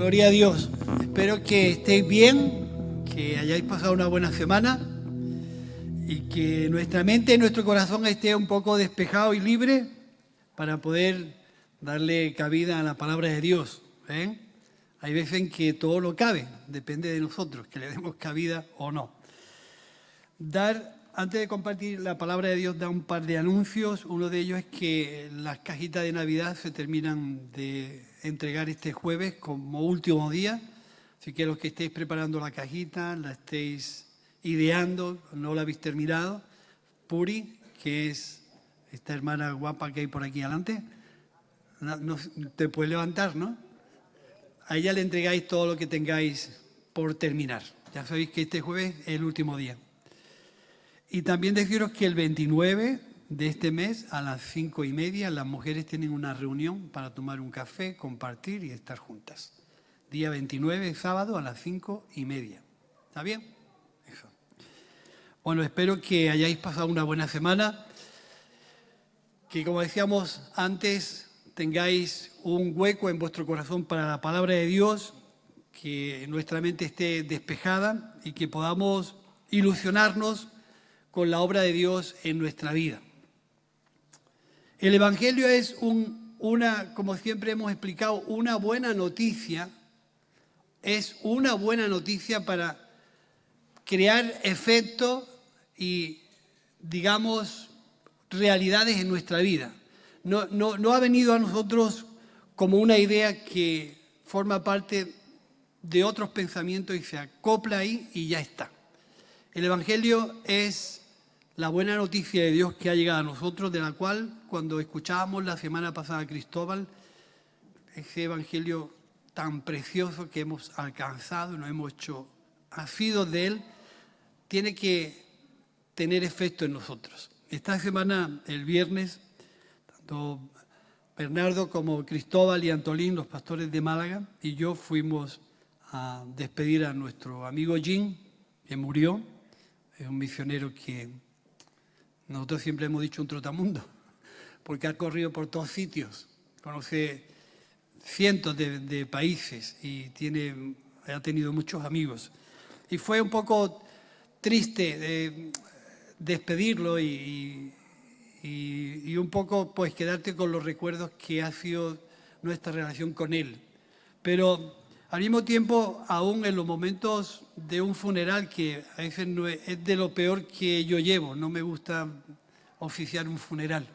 Gloria a Dios. Espero que estéis bien, que hayáis pasado una buena semana y que nuestra mente y nuestro corazón esté un poco despejado y libre para poder darle cabida a la palabra de Dios. Hay veces en que todo lo cabe, depende de nosotros, que le demos cabida o no. Antes de compartir la palabra de Dios, da un par de anuncios. Uno de ellos es que las cajitas de Navidad se terminan de entregar este jueves como último día. Así que los que estéis preparando la cajita, la estéis ideando, no la habéis terminado. Puri, que es esta hermana guapa que hay por aquí adelante, no, te puedes levantar, ¿no? A ella le entregáis todo lo que tengáis por terminar. Ya sabéis que este jueves es el último día. Y también deciros que el 29 de este mes a las 5:30 las mujeres tienen una reunión para tomar un café, compartir y estar juntas. Día 29, sábado a las 5:30. ¿Está bien? Eso. Bueno, espero que hayáis pasado una buena semana, que como decíamos antes, tengáis un hueco en vuestro corazón para la palabra de Dios, que nuestra mente esté despejada y que podamos ilusionarnos con la obra de Dios en nuestra vida. El Evangelio es como siempre hemos explicado, una buena noticia. Es una buena noticia para crear efectos y, digamos, realidades en nuestra vida. No ha venido a nosotros como una idea que forma parte de otros pensamientos y se acopla ahí y ya está. El Evangelio es la buena noticia de Dios que ha llegado a nosotros, de la cual, cuando escuchábamos la semana pasada a Cristóbal, ese evangelio tan precioso que hemos alcanzado, nos hemos hecho nacidos de él, tiene que tener efecto en nosotros. Esta semana, el viernes, tanto Bernardo como Cristóbal y Antolín, los pastores de Málaga, y yo fuimos a despedir a nuestro amigo Jim, que murió. Es un misionero que nosotros siempre hemos dicho un trotamundo, porque ha corrido por todos sitios, conoce cientos de países y ha tenido muchos amigos. Y fue un poco triste despedirlo y un poco pues quedarte con los recuerdos que ha sido nuestra relación con él. Pero al mismo tiempo, aún en los momentos de un funeral, que a veces no es de lo peor que yo llevo, no me gusta oficiar un funeral.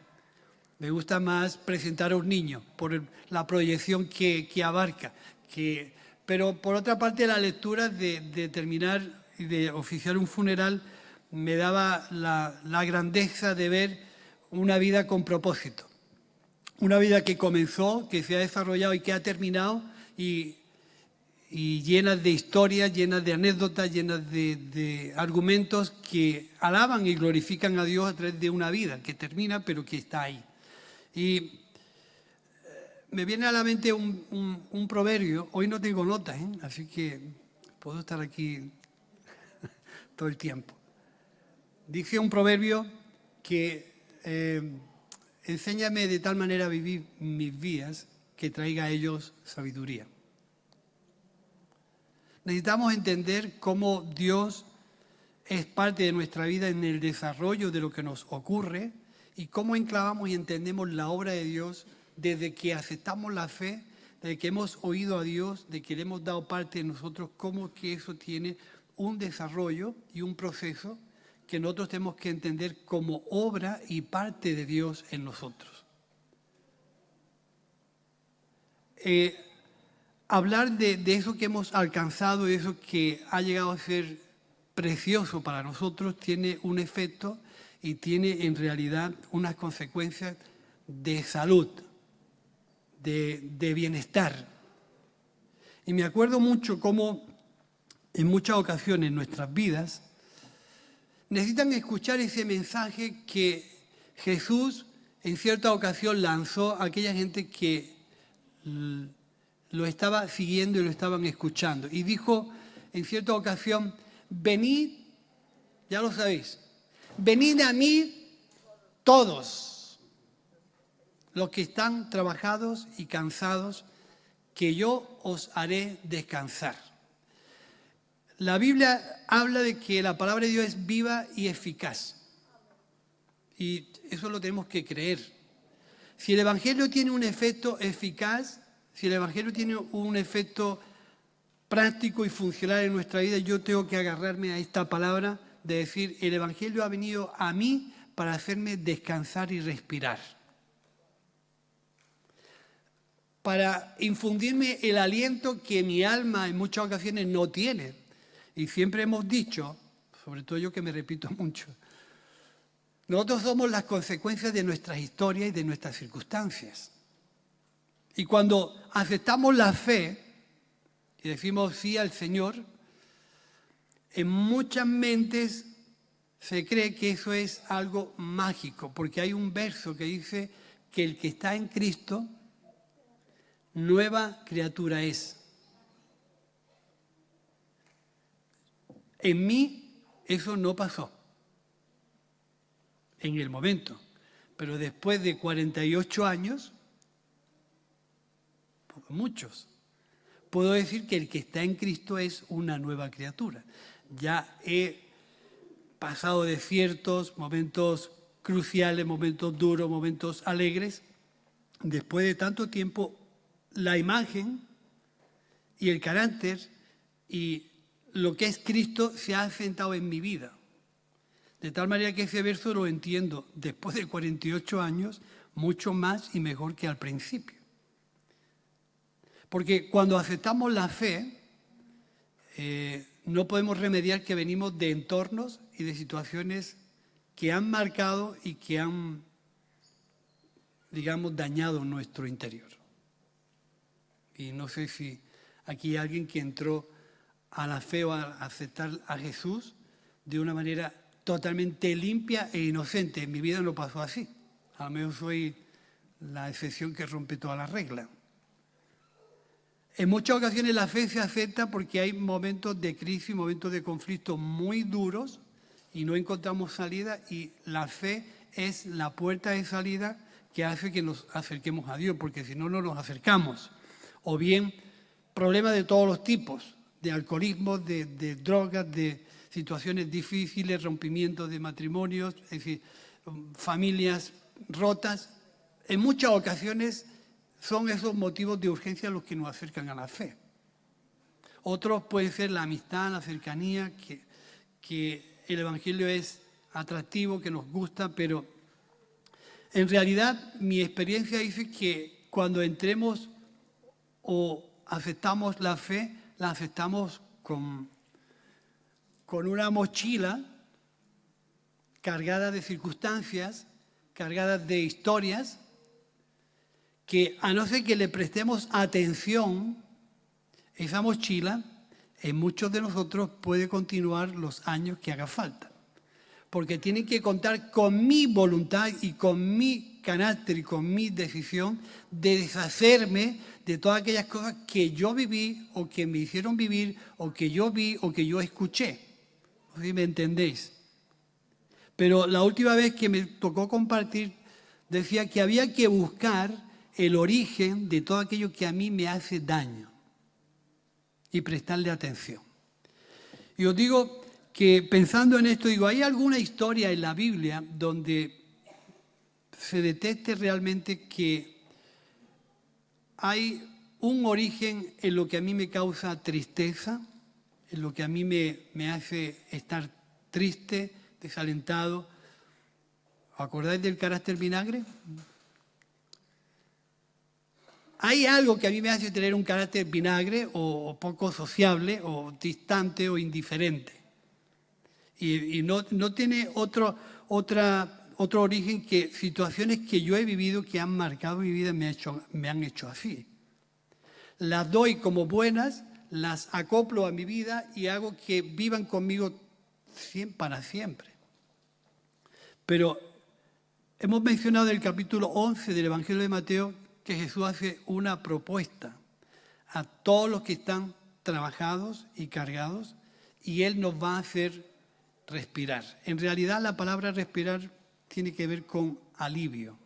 Me gusta más presentar a un niño por la proyección que abarca. Pero por otra parte, la lectura de terminar y de oficiar un funeral me daba la grandeza de ver una vida con propósito. Una vida que comenzó, que se ha desarrollado y que ha terminado y llenas de historias, llenas de anécdotas, llenas de argumentos que alaban y glorifican a Dios a través de una vida que termina pero que está ahí. Y me viene a la mente un proverbio. Hoy no tengo notas, así que puedo estar aquí todo el tiempo. Dice un proverbio que enséñame de tal manera a vivir mis días que traiga a ellos sabiduría. Necesitamos entender cómo Dios es parte de nuestra vida en el desarrollo de lo que nos ocurre y cómo enclavamos y entendemos la obra de Dios desde que aceptamos la fe, desde que hemos oído a Dios, de que le hemos dado parte de nosotros, cómo que eso tiene un desarrollo y un proceso que nosotros tenemos que entender como obra y parte de Dios en nosotros. Hablar de eso que hemos alcanzado, de eso que ha llegado a ser precioso para nosotros, tiene un efecto y tiene en realidad unas consecuencias de salud, de bienestar. Y me acuerdo mucho cómo en muchas ocasiones en nuestras vidas necesitan escuchar ese mensaje que Jesús en cierta ocasión lanzó a aquella gente que lo estaba siguiendo y lo estaban escuchando. Y dijo en cierta ocasión, venid, ya lo sabéis, venid a mí todos los que están trabajados y cansados, que yo os haré descansar. La Biblia habla de que la palabra de Dios es viva y eficaz. Y eso lo tenemos que creer. Si el Evangelio tiene un efecto eficaz, si el Evangelio tiene un efecto práctico y funcional en nuestra vida, yo tengo que agarrarme a esta palabra de decir, el Evangelio ha venido a mí para hacerme descansar y respirar. Para infundirme el aliento que mi alma en muchas ocasiones no tiene. Y siempre hemos dicho, sobre todo yo que me repito mucho, nosotros somos las consecuencias de nuestras historias y de nuestras circunstancias. Y cuando aceptamos la fe y decimos sí al Señor, en muchas mentes se cree que eso es algo mágico, porque hay un verso que dice que el que está en Cristo, nueva criatura es. En mí eso no pasó en el momento, pero después de 48 años, muchos, puedo decir que el que está en Cristo es una nueva criatura. Ya he pasado desiertos, momentos cruciales, momentos duros, momentos alegres. Después de tanto tiempo, la imagen y el carácter y lo que es Cristo se ha asentado en mi vida. De tal manera que ese verso lo entiendo después de 48 años mucho más y mejor que al principio. Porque cuando aceptamos la fe, no podemos remediar que venimos de entornos y de situaciones que han marcado y que han, digamos, dañado nuestro interior. Y no sé si aquí hay alguien que entró a la fe o a aceptar a Jesús de una manera totalmente limpia e inocente. En mi vida no pasó así. A lo mejor soy la excepción que rompe toda la regla. En muchas ocasiones la fe se acepta porque hay momentos de crisis, momentos de conflicto muy duros y no encontramos salida, y la fe es la puerta de salida que hace que nos acerquemos a Dios, porque si no, no nos acercamos. O bien problemas de todos los tipos, de alcoholismo, de drogas, de situaciones difíciles, rompimientos de matrimonios, es decir, familias rotas. En muchas ocasiones son esos motivos de urgencia los que nos acercan a la fe. Otros pueden ser la amistad, la cercanía, que el Evangelio es atractivo, que nos gusta, pero en realidad mi experiencia dice que cuando entremos o aceptamos la fe, la aceptamos con una mochila cargada de circunstancias, cargada de historias, que a no ser que le prestemos atención, esa mochila en muchos de nosotros puede continuar los años que haga falta. Porque tienen que contar con mi voluntad y con mi carácter y con mi decisión de deshacerme de todas aquellas cosas que yo viví o que me hicieron vivir o que yo vi o que yo escuché. No sé si me entendéis. Pero la última vez que me tocó compartir, decía que había que buscar el origen de todo aquello que a mí me hace daño y prestarle atención. Y os digo que pensando en esto, digo, ¿hay alguna historia en la Biblia donde se detecte realmente que hay un origen en lo que a mí me causa tristeza, en lo que a mí me hace estar triste, desalentado? ¿Os acordáis del carácter vinagre? ¿Hay algo que a mí me hace tener un carácter vinagre o poco sociable o distante o indiferente? Y no tiene otro origen que situaciones que yo he vivido que han marcado mi vida me han hecho así. Las doy como buenas, las acoplo a mi vida y hago que vivan conmigo para siempre. Pero hemos mencionado en el capítulo 11 del Evangelio de Mateo que Jesús hace una propuesta a todos los que están trabajados y cargados, y Él nos va a hacer respirar. En realidad la palabra respirar tiene que ver con alivio.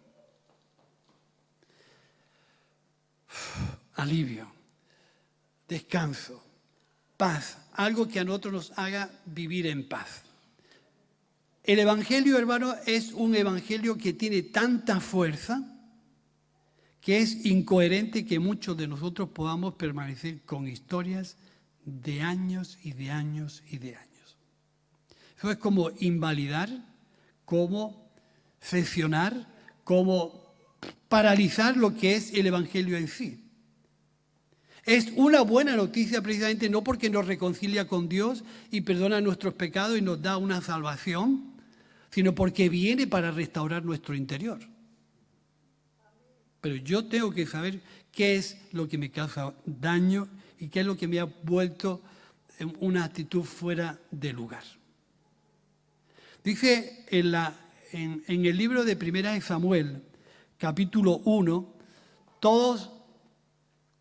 Alivio. descanso, paz, algo que a nosotros nos haga vivir en paz. El Evangelio, hermano, es un Evangelio que tiene tanta fuerza que es incoherente que muchos de nosotros podamos permanecer con historias de años y de años y de años. Eso es como invalidar, como seccionar, como paralizar lo que es el Evangelio en sí. Es una buena noticia precisamente no porque nos reconcilia con Dios y perdona nuestros pecados y nos da una salvación, sino porque viene para restaurar nuestro interior. Pero yo tengo que saber qué es lo que me causa daño y qué es lo que me ha vuelto en una actitud fuera de lugar. Dice en el libro de Primera de Samuel, capítulo 1, todos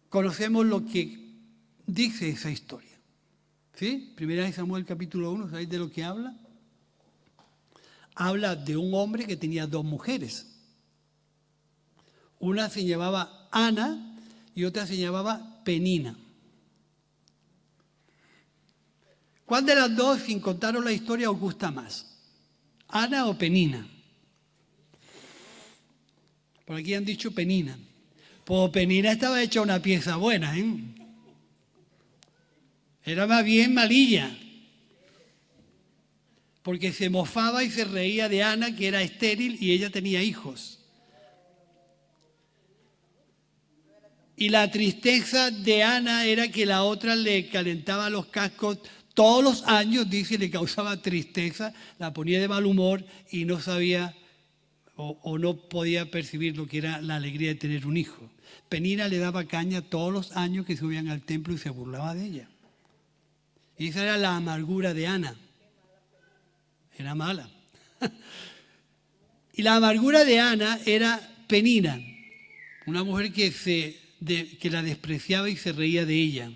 conocemos lo que dice esa historia. ¿Sí? Primera de Samuel, capítulo 1, ¿sabéis de lo que habla? Habla de un hombre que tenía dos mujeres. Una se llamaba Ana y otra se llamaba Penina. ¿Cuál de las dos, sin contaros la historia, os gusta más? ¿Ana o Penina? Por aquí han dicho Penina. Pues Penina estaba hecha una pieza buena, ¿eh? Era más bien malilla. Porque se mofaba y se reía de Ana, que era estéril y ella tenía hijos. Y la tristeza de Ana era que la otra le calentaba los cascos todos los años, dice, le causaba tristeza, la ponía de mal humor y no sabía o no podía percibir lo que era la alegría de tener un hijo. Penina le daba caña todos los años que subían al templo y se burlaba de ella. Y esa era la amargura de Ana. Era mala. Y la amargura de Ana era Penina, una mujer que la despreciaba y se reía de ella.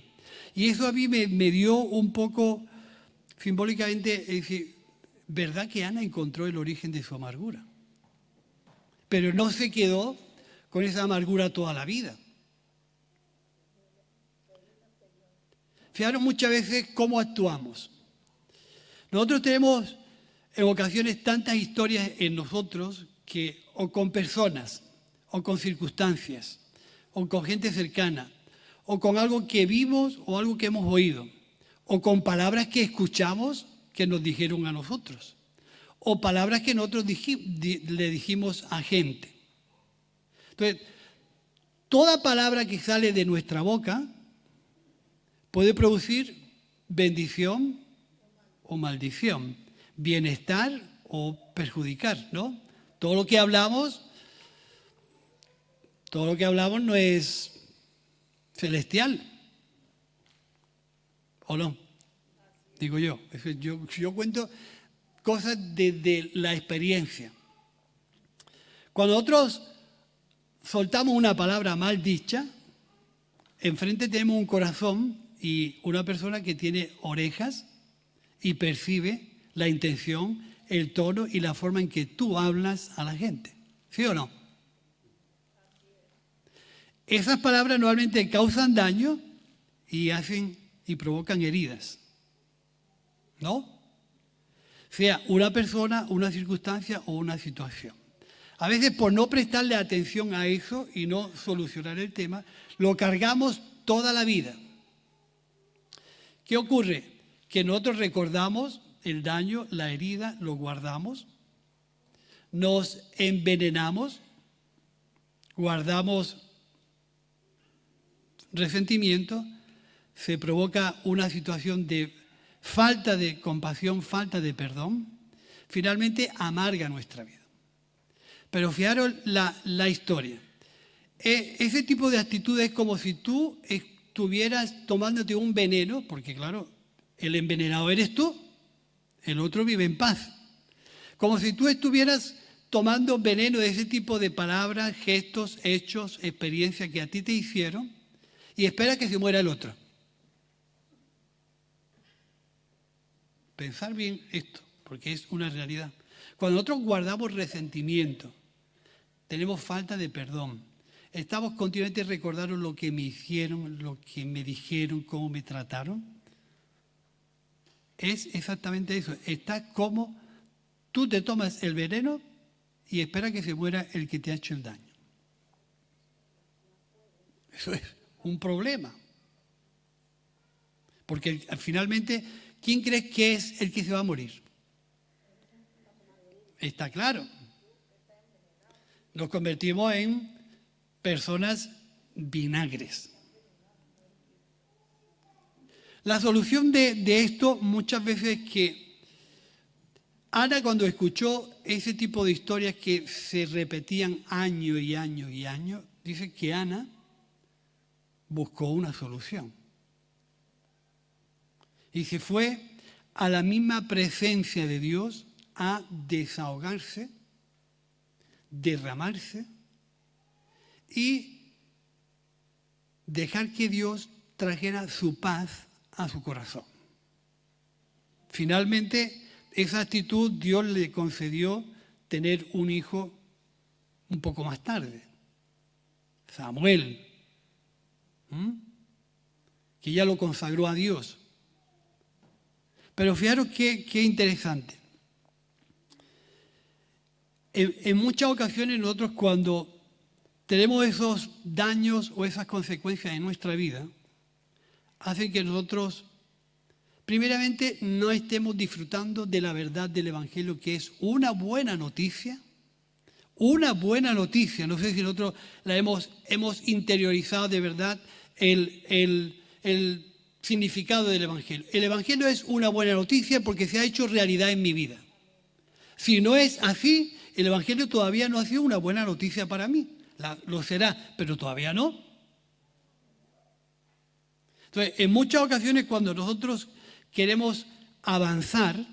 Y eso a mí me dio un poco, simbólicamente, es decir, ¿verdad que Ana encontró el origen de su amargura? Pero no se quedó con esa amargura toda la vida. Fijaros muchas veces cómo actuamos. Nosotros tenemos en ocasiones tantas historias en nosotros que, o con personas, o con circunstancias, o con gente cercana, o con algo que vimos o algo que hemos oído, o con palabras que escuchamos que nos dijeron a nosotros, o palabras que nosotros le dijimos a gente. Entonces, toda palabra que sale de nuestra boca puede producir bendición o maldición, bienestar o perjudicar, ¿no? Todo lo que hablamos no es celestial, ¿o no? Digo yo. Yo cuento cosas desde la experiencia. Cuando nosotros soltamos una palabra mal dicha, enfrente tenemos un corazón y una persona que tiene orejas y percibe la intención, el tono y la forma en que tú hablas a la gente. ¿Sí o no? Esas palabras normalmente causan daño y hacen y provocan heridas. ¿No? Sea una persona, una circunstancia o una situación. A veces por no prestarle atención a eso y no solucionar el tema, lo cargamos toda la vida. ¿Qué ocurre? Que nosotros recordamos el daño, la herida, lo guardamos, nos envenenamos, guardamos resentimiento, se provoca una situación de falta de compasión, falta de perdón, finalmente amarga nuestra vida. Pero fijaros la historia. Ese tipo de actitud es como si tú estuvieras tomándote un veneno, porque claro, el envenenado eres tú, el otro vive en paz. Como si tú estuvieras tomando veneno de ese tipo de palabras, gestos, hechos, experiencias que a ti te hicieron y esperas que se muera el otro. Pensar bien esto, porque es una realidad. Cuando nosotros guardamos resentimiento, tenemos falta de perdón, Estamos continuamente recordando lo que me hicieron, lo que me dijeron, cómo me trataron. Es exactamente eso. Está como tú te tomas el veneno y esperas que se muera el que te ha hecho el daño. Eso es un problema. Porque finalmente, ¿quién crees que es el que se va a morir? Está claro. Nos convertimos en personas vinagres. La solución de esto muchas veces es que Ana, cuando escuchó ese tipo de historias que se repetían año y año y año, dice que Ana buscó una solución. Y se fue a la misma presencia de Dios a desahogarse, derramarse y dejar que Dios trajera su paz a su corazón. Finalmente, esa actitud Dios le concedió tener un hijo un poco más tarde, Samuel, que ya lo consagró a Dios. Pero fijaros qué interesante. En muchas ocasiones nosotros cuando tenemos esos daños o esas consecuencias en nuestra vida, hacen que nosotros, primeramente, no estemos disfrutando de la verdad del Evangelio, que es una buena noticia. Una buena noticia. No sé si nosotros la hemos interiorizado de verdad el significado del Evangelio. El Evangelio es una buena noticia porque se ha hecho realidad en mi vida. Si no es así, el Evangelio todavía no ha sido una buena noticia para mí. Lo será, pero todavía no. Entonces, en muchas ocasiones cuando nosotros queremos avanzar,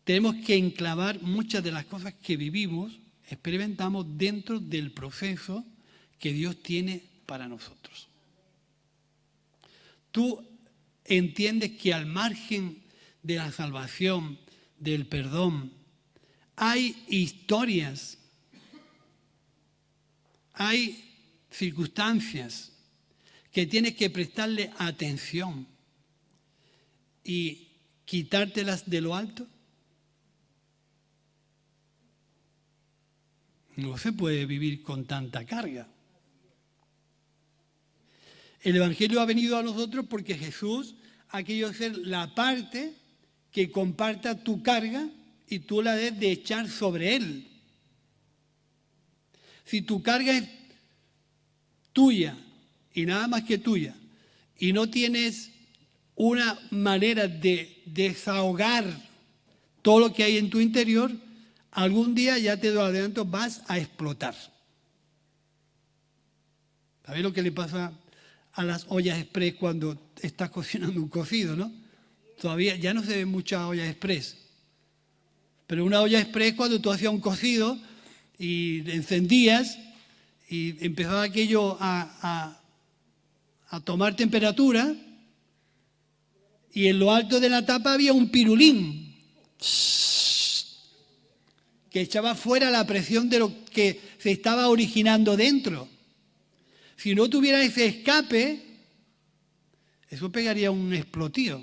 tenemos que enclavar muchas de las cosas que vivimos, experimentamos dentro del proceso que Dios tiene para nosotros. Tú entiendes que al margen de la salvación, del perdón, hay historias, hay circunstancias que tienes que prestarle atención y quitártelas de lo alto. No se puede vivir con tanta carga. El Evangelio ha venido a nosotros porque Jesús ha querido ser la parte que comparta tu carga y tú la debes de echar sobre Él. Si tu carga es tuya y nada más que tuya y no tienes una manera de desahogar todo lo que hay en tu interior, algún día, ya te doy adelanto, vas a explotar. ¿Sabes lo que le pasa a las ollas express cuando estás cocinando un cocido, no? Todavía ya no se ven muchas ollas express. Pero una olla express, cuando tú hacías un cocido y encendías y empezaba aquello a tomar temperatura, y en lo alto de la tapa había un pirulín que echaba fuera la presión de lo que se estaba originando dentro. Si no tuviera ese escape, eso pegaría un explotío.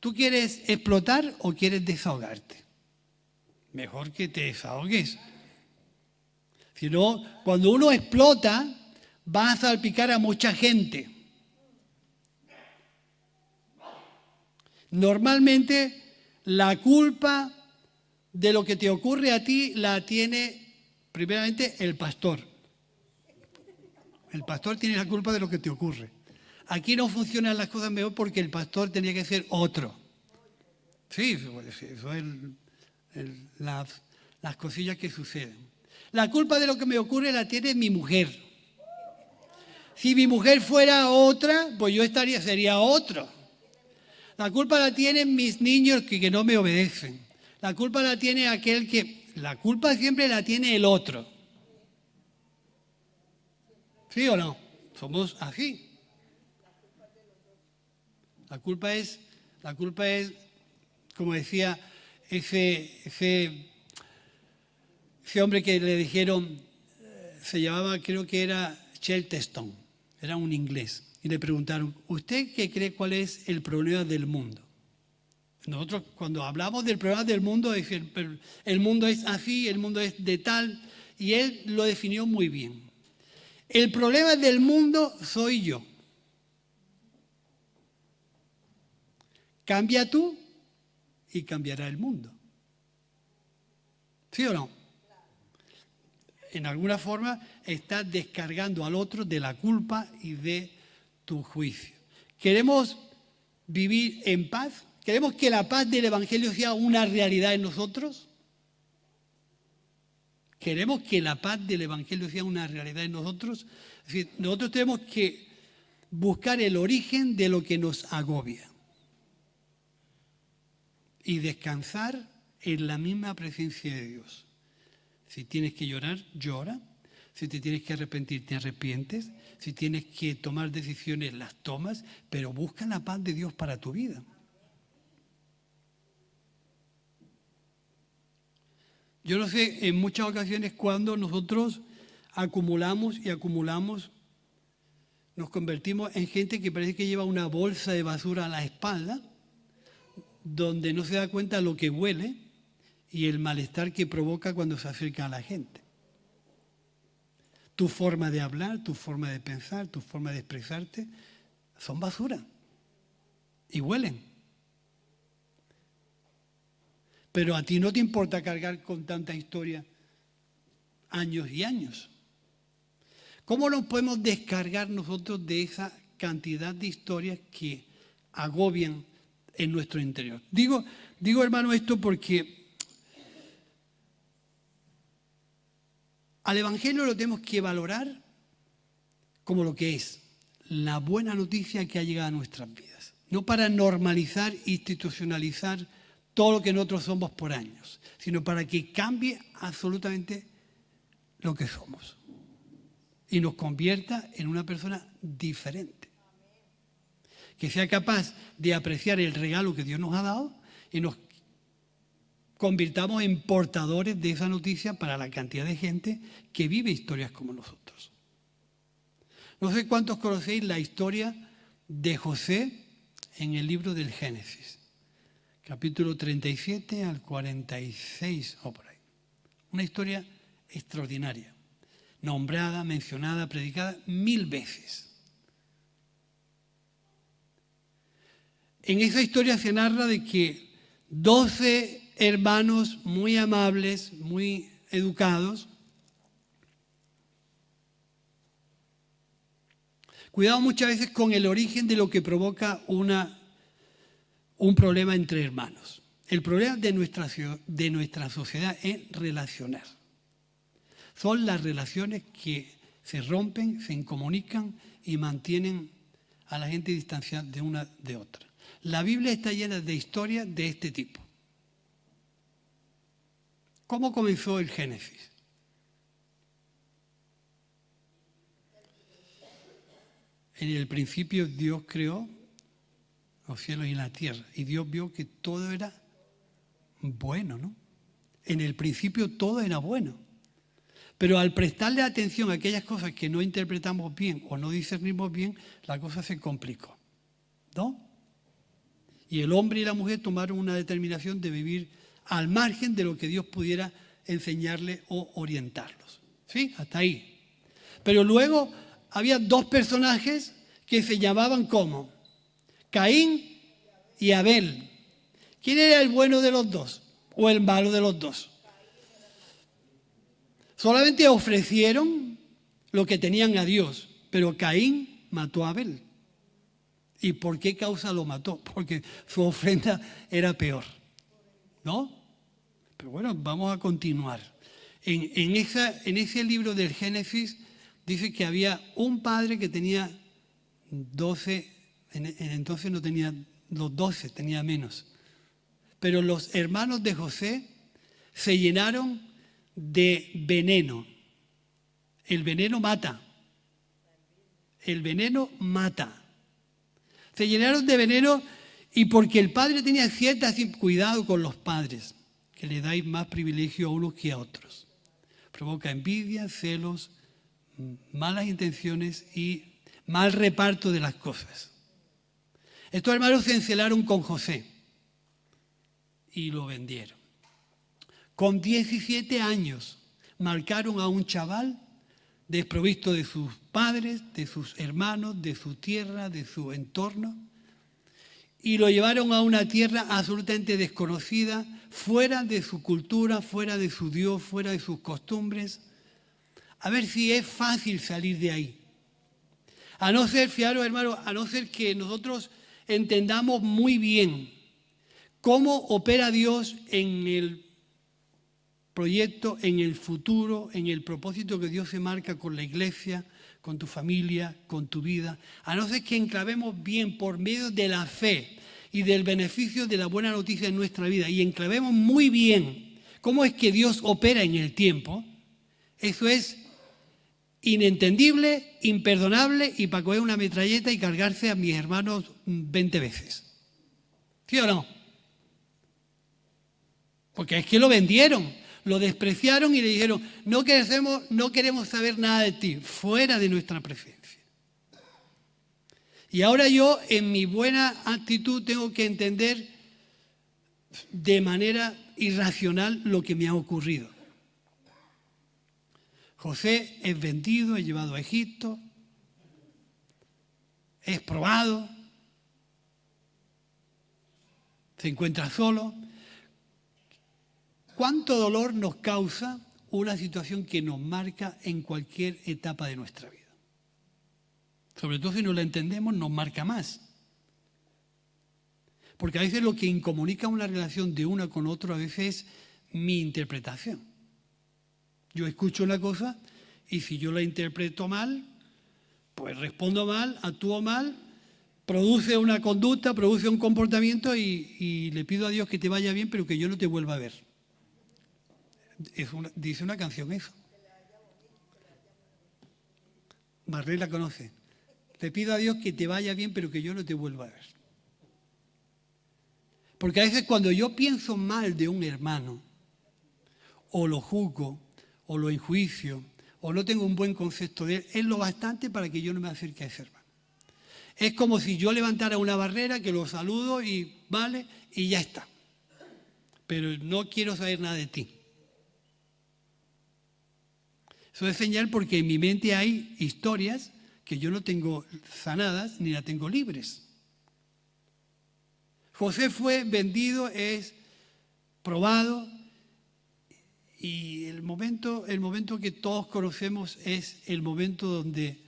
¿Tú quieres explotar o quieres desahogarte? Mejor que te desahogues. Si no, cuando uno explota, va a salpicar a mucha gente. Normalmente, la culpa de lo que te ocurre a ti la tiene primeramente el pastor. El pastor tiene la culpa de lo que te ocurre. Aquí no funcionan las cosas mejor porque el pastor tenía que ser otro. Sí, eso es las cosillas que suceden. La culpa de lo que me ocurre la tiene mi mujer. Si mi mujer fuera otra, pues yo sería otro. La culpa la tienen mis niños que no me obedecen. La culpa la tiene aquel que... La culpa siempre la tiene el otro. ¿Sí o no? Somos así. La culpa es, como decía ese ese hombre que le dijeron, se llamaba, creo que era Shelton, era un inglés, y le preguntaron, ¿usted qué cree cuál es el problema del mundo? Nosotros cuando hablamos del problema del mundo, el mundo es así, el mundo es de tal, y él lo definió muy bien. El problema del mundo soy yo. Cambia tú y cambiará el mundo. ¿Sí o no? En alguna forma estás descargando al otro de la culpa y de tu juicio. ¿Queremos vivir en paz? ¿Queremos que la paz del Evangelio sea una realidad en nosotros? ¿Queremos que la paz del Evangelio sea una realidad en nosotros? Es decir, nosotros tenemos que buscar el origen de lo que nos agobia y descansar en la misma presencia de Dios. Si tienes que llorar, llora. Si te tienes que arrepentir, te arrepientes. Si tienes que tomar decisiones, las tomas, pero busca la paz de Dios para tu vida. Yo no sé, en muchas ocasiones cuando nosotros acumulamos y acumulamos, nos convertimos en gente que parece que lleva una bolsa de basura a la espalda, donde no se da cuenta de lo que huele y el malestar que provoca cuando se acerca a la gente. Tu forma de hablar, tu forma de pensar, tu forma de expresarte, son basura y huelen. Pero a ti no te importa cargar con tanta historia años y años. ¿Cómo nos podemos descargar nosotros de esa cantidad de historias que agobian en nuestro interior? Digo hermano esto porque al Evangelio lo tenemos que valorar como lo que es, la buena noticia que ha llegado a nuestras vidas. No para normalizar, institucionalizar todo lo que nosotros somos por años, sino para que cambie absolutamente lo que somos y nos convierta en una persona diferente. Que sea capaz de apreciar el regalo que Dios nos ha dado y nos convirtamos en portadores de esa noticia para la cantidad de gente que vive historias como nosotros. No sé cuántos conocéis la historia de José en el libro del Génesis. Capítulo 37 al 46 o por ahí. Una historia extraordinaria, nombrada, mencionada, predicada 1000 veces. En esa historia se narra de que 12 hermanos muy amables, muy educados, cuidado muchas veces con el origen de lo que provoca un problema entre hermanos. El problema de nuestra sociedad es relacionar. Son las relaciones que se rompen, se incomunican y mantienen a la gente distanciada de una de otra. La Biblia está llena de historias de este tipo. ¿Cómo comenzó el Génesis? En el principio Dios creó los cielos y la tierra. Y Dios vio que todo era bueno, ¿no? En el principio todo era bueno. Pero al prestarle atención a aquellas cosas que no interpretamos bien o no discernimos bien, la cosa se complicó, ¿no? Y el hombre y la mujer tomaron una determinación de vivir al margen de lo que Dios pudiera enseñarle o orientarlos. ¿Sí? Hasta ahí. Pero luego había dos personajes que se llamaban ¿cómo? Caín y Abel. ¿Quién era el bueno de los dos o el malo de los dos? Solamente ofrecieron lo que tenían a Dios, pero Caín mató a Abel. ¿Y por qué causa lo mató? Porque su ofrenda era peor, ¿no? Pero bueno, vamos a continuar. En ese libro del Génesis dice que había un padre que tenía 12, entonces no tenía los 12, tenía menos. Pero los hermanos de José se llenaron de veneno. El veneno mata. El veneno mata. Se llenaron de veneno y porque el padre tenía cuidado con los padres, que le dais más privilegio a unos que a otros. provoca envidia, celos, malas intenciones y mal reparto de las cosas. Estos hermanos se encelaron con José y lo vendieron. Con 17 años marcaron a un chaval desprovisto de sus padres, de sus hermanos, de su tierra, de su entorno, y lo llevaron a una tierra absolutamente desconocida, fuera de su cultura, fuera de su Dios, fuera de sus costumbres. A ver si es fácil salir de ahí. A no ser, fijaros hermanos, a no ser que nosotros entendamos muy bien cómo opera Dios en el proyecto, en el futuro, en el propósito que Dios se marca con la iglesia, con tu familia, con tu vida. A no ser que enclavemos bien por medio de la fe y del beneficio de la buena noticia en nuestra vida y enclavemos muy bien cómo es que Dios opera en el tiempo, eso es inentendible, imperdonable y para coger una metralleta y cargarse a mis hermanos 20 veces. ¿Sí o no? Porque es que lo vendieron, lo despreciaron y le dijeron, no queremos saber nada de ti, fuera de nuestra presencia. Y ahora yo, en mi buena actitud, tengo que entender de manera irracional lo que me ha ocurrido. José es vendido, es llevado a Egipto, es probado, se encuentra solo. ¿Cuánto dolor nos causa una situación que nos marca en cualquier etapa de nuestra vida? Sobre todo si no la entendemos, nos marca más. Porque a veces lo que incomunica una relación de una con otro a veces es mi interpretación. Yo escucho una cosa y si yo la interpreto mal, pues respondo mal, actúo mal, produce una conducta, produce un comportamiento y le pido a Dios que te vaya bien, pero que yo no te vuelva a ver. Dice una canción eso. Marlene la conoce. Le pido a Dios que te vaya bien, pero que yo no te vuelva a ver. Porque a veces cuando yo pienso mal de un hermano, o lo juzgo, o lo enjuicio, o no tengo un buen concepto de él, es lo bastante para que yo no me acerque a ese hermano. Es como si yo levantara una barrera, que lo saludo y vale, y ya está. Pero no quiero saber nada de ti. Eso es señal porque en mi mente hay historias que yo no tengo sanadas ni las tengo libres. José fue vendido, es probado y el momento que todos conocemos es el momento donde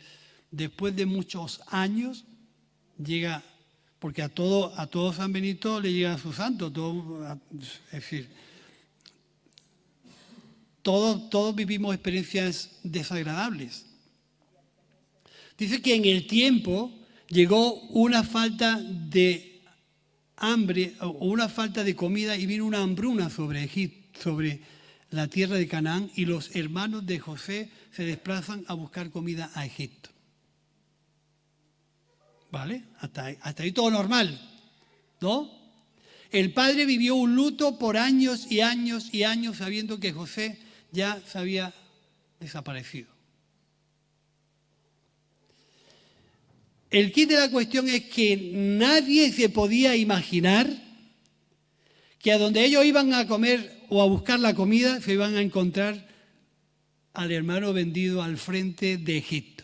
después de muchos años llega, porque a todos San Benito le llega a su santo, es decir, todos vivimos experiencias desagradables. Dice que en el tiempo llegó una falta de hambre o una falta de comida y vino una hambruna sobre Egipto, sobre la tierra de Canaán, y los hermanos de José se desplazan a buscar comida a Egipto. ¿Vale? Hasta ahí todo normal, ¿no? El padre vivió un luto por años y años y años sabiendo que José ya se había desaparecido. El quid de la cuestión es que nadie se podía imaginar que a donde ellos iban a comer o a buscar la comida se iban a encontrar al hermano vendido al frente de Egipto.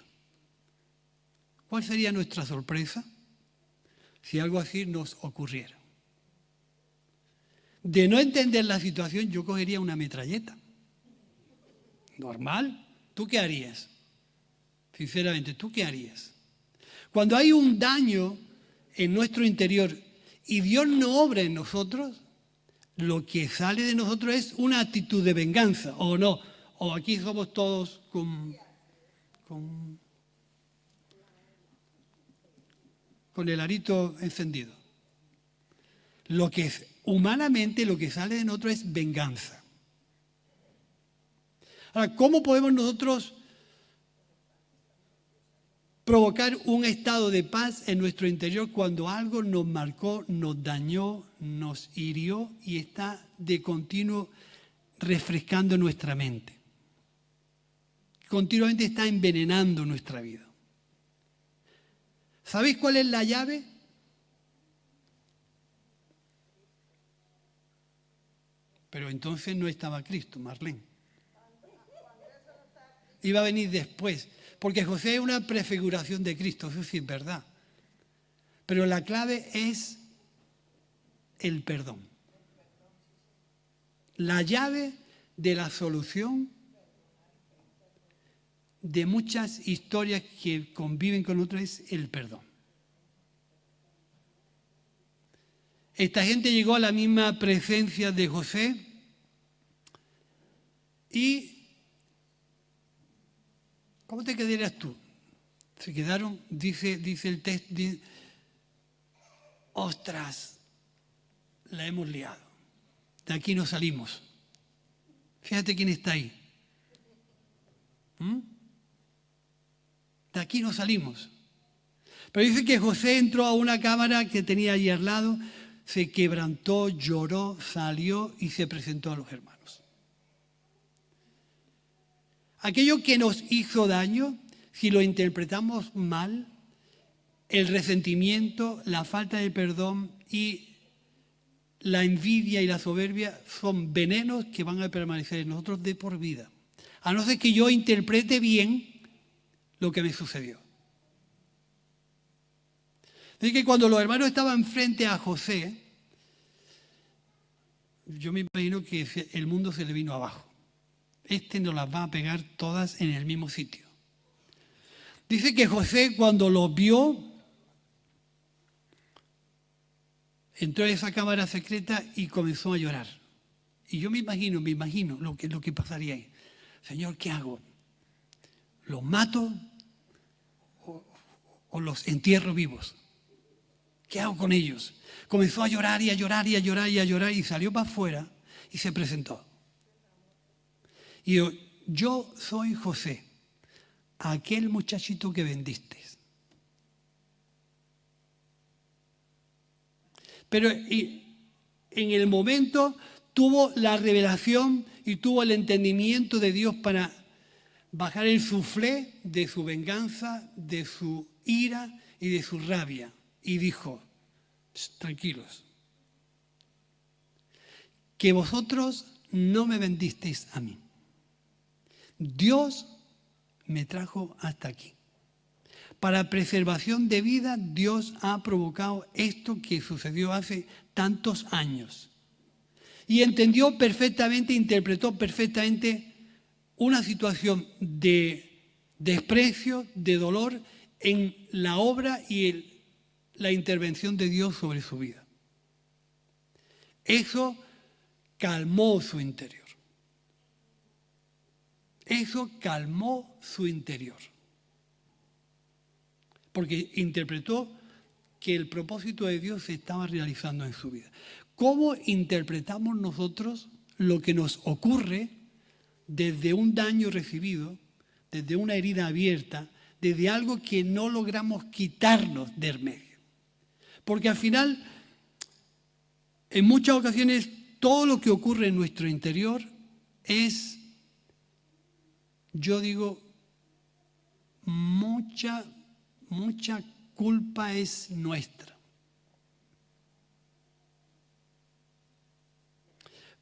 ¿Cuál sería nuestra sorpresa si algo así nos ocurriera? De no entender la situación, yo cogería una metralleta. Normal. ¿Tú qué harías? Sinceramente, ¿tú qué harías? Cuando hay un daño en nuestro interior y Dios no obra en nosotros, lo que sale de nosotros es una actitud de venganza, ¿o no? O aquí somos todos con el arito encendido. Humanamente lo que sale de nosotros es venganza. Ahora, ¿cómo podemos nosotros provocar un estado de paz en nuestro interior cuando algo nos marcó, nos dañó, nos hirió y está de continuo refrescando nuestra mente? continuamente está envenenando nuestra vida. ¿Sabéis cuál es la llave? Pero entonces no estaba Cristo, Marlene. Iba a venir después, porque José es una prefiguración de Cristo, eso sí es verdad. Pero la clave es el perdón. La llave de la solución de muchas historias que conviven con otras es el perdón. Esta gente llegó a la misma presencia de José y ¿cómo te quedarías tú? Se quedaron, dice el texto, ostras, la hemos liado. De aquí no salimos. Fíjate quién está ahí. De aquí no salimos. Pero dice que José entró a una cámara que tenía allí al lado, se quebrantó, lloró, salió y se presentó a los hermanos. Aquello que nos hizo daño, si lo interpretamos mal, el resentimiento, la falta de perdón y la envidia y la soberbia son venenos que van a permanecer en nosotros de por vida. A no ser que yo interprete bien lo que me sucedió. Así que cuando los hermanos estaban frente a José, yo me imagino que el mundo se le vino abajo. Este nos las va a pegar todas en el mismo sitio. Dice que José cuando los vio, entró en esa cámara secreta y comenzó a llorar. Y yo me imagino lo que pasaría ahí. Señor, ¿qué hago? ¿Los mato o los entierro vivos? ¿Qué hago con ellos? Comenzó a llorar y a llorar y a llorar y a llorar y salió para afuera y se presentó. Y yo soy José, aquel muchachito que vendiste. Pero en el momento tuvo la revelación y tuvo el entendimiento de Dios para bajar el suflé de su venganza, de su ira y de su rabia. Y dijo, tranquilos, que vosotros no me vendisteis a mí. Dios me trajo hasta aquí. Para preservación de vida, Dios ha provocado esto que sucedió hace tantos años. Y entendió perfectamente, interpretó perfectamente una situación de desprecio, de dolor en la obra y la intervención de Dios sobre su vida. Eso calmó su interior. Eso calmó su interior. Porque interpretó que el propósito de Dios se estaba realizando en su vida. ¿Cómo interpretamos nosotros lo que nos ocurre desde un daño recibido, desde una herida abierta, desde algo que no logramos quitarnos del medio? Porque al final, en muchas ocasiones, todo lo que ocurre en nuestro interior es, yo digo, mucha culpa es nuestra.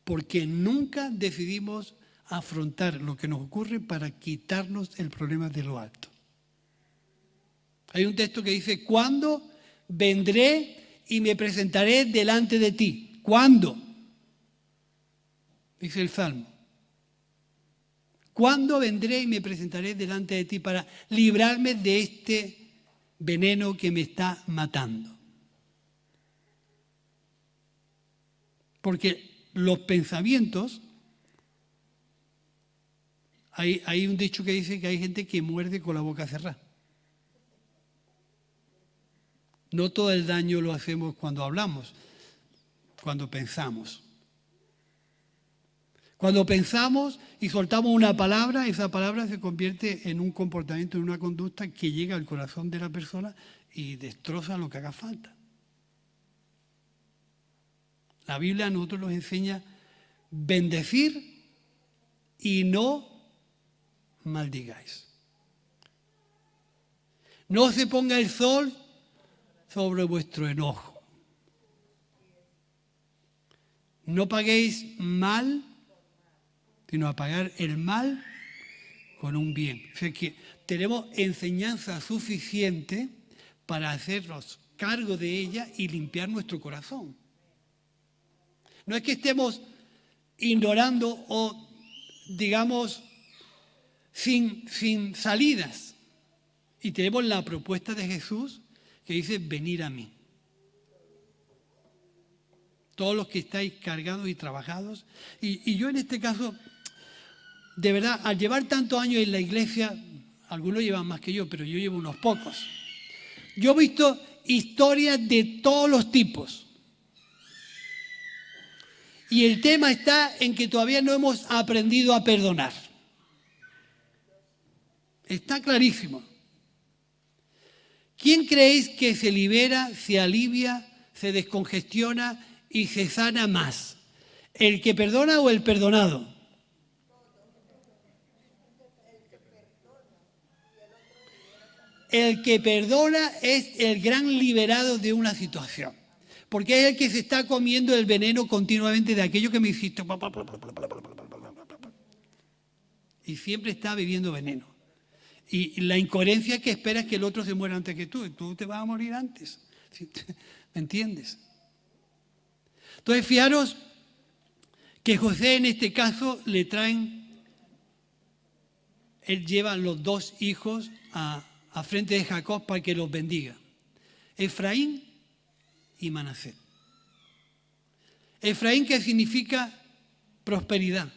Porque nunca decidimos afrontar lo que nos ocurre para quitarnos el problema de lo alto. Hay un texto que dice, ¿cuándo vendré y me presentaré delante de ti? ¿Cuándo? Dice el Salmo. ¿Cuándo vendré y me presentaré delante de ti para librarme de este veneno que me está matando? Porque los pensamientos, hay un dicho que dice que hay gente que muerde con la boca cerrada. No todo el daño lo hacemos cuando hablamos, cuando pensamos. Cuando pensamos y soltamos una palabra, esa palabra se convierte en un comportamiento, en una conducta que llega al corazón de la persona y destroza lo que haga falta. La Biblia a nosotros nos enseña bendecir y no maldigáis. No se ponga el sol sobre vuestro enojo. No paguéis mal, sino a pagar el mal con un bien. O sea que tenemos enseñanza suficiente para hacernos cargo de ella y limpiar nuestro corazón. No es que estemos ignorando o, digamos, sin salidas. Y tenemos la propuesta de Jesús que dice, venid a mí. Todos los que estáis cargados y trabajados. Y yo en este caso, de verdad, al llevar tantos años en la iglesia, algunos llevan más que yo, pero yo llevo unos pocos. Yo he visto historias de todos los tipos. Y el tema está en que todavía no hemos aprendido a perdonar. Está clarísimo. ¿Quién creéis que se libera, se alivia, se descongestiona y se sana más? ¿El que perdona o el perdonado? El que perdona es el gran liberado de una situación. Porque es el que se está comiendo el veneno continuamente de aquello que me hiciste. Y siempre está bebiendo veneno. Y la incoherencia es que esperas que el otro se muera antes que tú. Y tú te vas a morir antes. ¿Me entiendes? Entonces, fijaros que José en este caso le traen, él lleva los dos hijos a frente de Jacob para que los bendiga. Efraín y Manasés. Efraín, que significa prosperidad,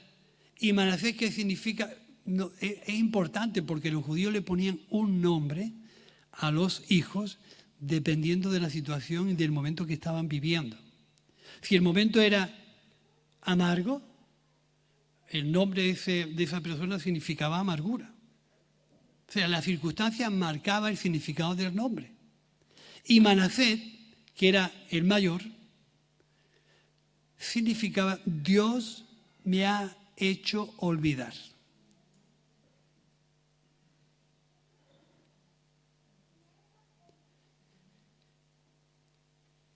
y Manasés, que significa, no, es importante porque los judíos le ponían un nombre a los hijos dependiendo de la situación y del momento que estaban viviendo. Si el momento era amargo, el nombre de esa persona significaba amargura. O sea, la circunstancia marcaba el significado del nombre. Y Manasés, que era el mayor, significaba Dios me ha hecho olvidar.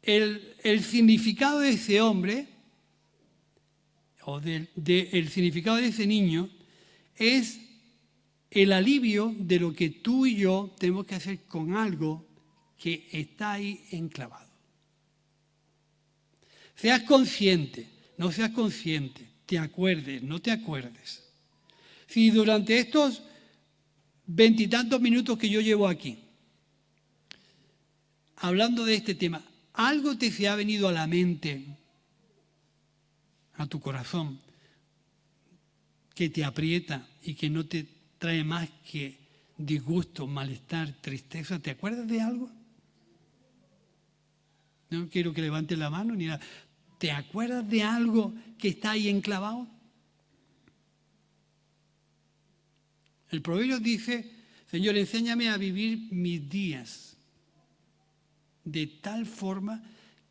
El significado de ese hombre, o el significado de ese niño, es el alivio de lo que tú y yo tenemos que hacer con algo que está ahí enclavado. Seas consciente, no seas consciente, te acuerdes, no te acuerdes. Si durante estos 20 y tantos minutos que yo llevo aquí, hablando de este tema, algo te se ha venido a la mente, a tu corazón, que te aprieta y que no te trae más que disgusto, malestar, tristeza, ¿te acuerdas de algo? No quiero que levantes la mano ni nada. ¿Te acuerdas de algo que está ahí enclavado? El proverbio dice, Señor, enséñame a vivir mis días de tal forma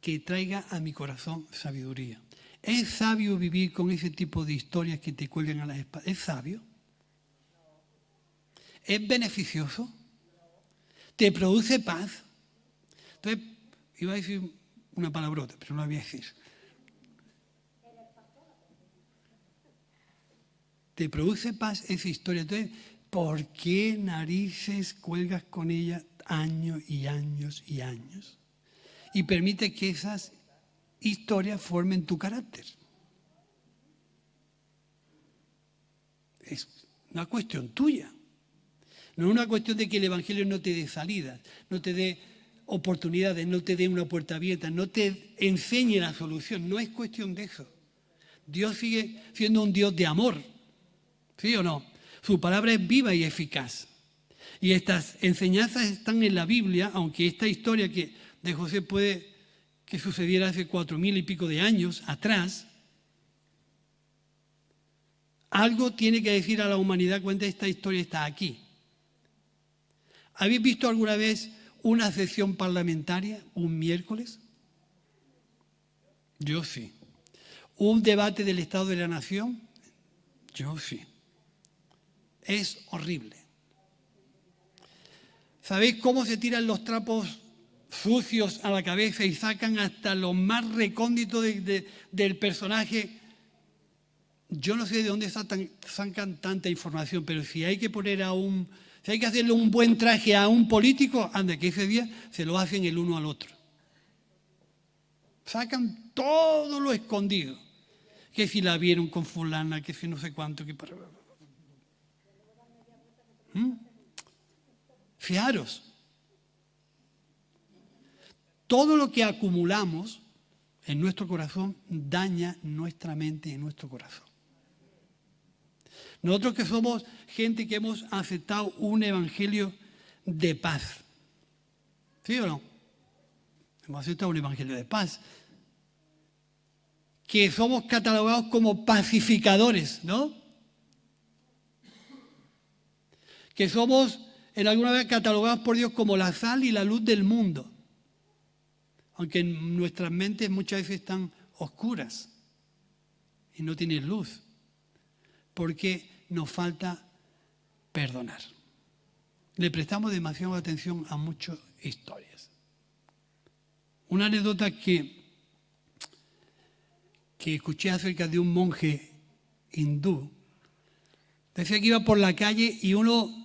que traiga a mi corazón sabiduría. ¿Es sabio vivir con ese tipo de historias que te cuelgan a las espaldas? ¿Es sabio? ¿Es beneficioso? ¿Te produce paz? Entonces, iba a decir una palabrota, pero no la voy a decir. ¿Te produce paz esa historia? Entonces, ¿por qué narices cuelgas con ella años y años y años? Y permite que esas historias formen tu carácter. Es una cuestión tuya. No es una cuestión de que el Evangelio no te dé salidas, no te dé oportunidades, no te dé una puerta abierta, no te enseñe la solución. No es cuestión de eso. Dios sigue siendo un Dios de amor. ¿Sí o no? Su palabra es viva y eficaz. Y estas enseñanzas están en la Biblia, aunque esta historia de José puede que sucediera hace 4,000 y pico de años atrás, algo tiene que decir a la humanidad cuando esta historia está aquí. ¿Habéis visto alguna vez una sesión parlamentaria un miércoles? Yo sí. ¿Un debate del Estado de la Nación? Yo sí. Es horrible. ¿Sabéis cómo se tiran los trapos sucios a la cabeza y sacan hasta lo más recóndito del personaje? Yo no sé de dónde sacan tanta información, pero si hay que si hay que hacerle un buen traje a un político, anda, que ese día se lo hacen el uno al otro. Sacan todo lo escondido. Que si la vieron con fulana, que si no sé cuánto, que para... Fijaros. Todo lo que acumulamos en nuestro corazón daña nuestra mente y nuestro corazón. Nosotros que somos gente que hemos aceptado un evangelio de paz. ¿Sí o no? Hemos aceptado un evangelio de paz. Que somos catalogados como pacificadores, ¿no? Que somos en alguna vez catalogados por Dios como la sal y la luz del mundo. Aunque nuestras mentes muchas veces están oscuras y no tienen luz. Porque nos falta perdonar. Le prestamos demasiada atención a muchas historias. Una anécdota que escuché acerca de un monje hindú. Decía que iba por la calle y uno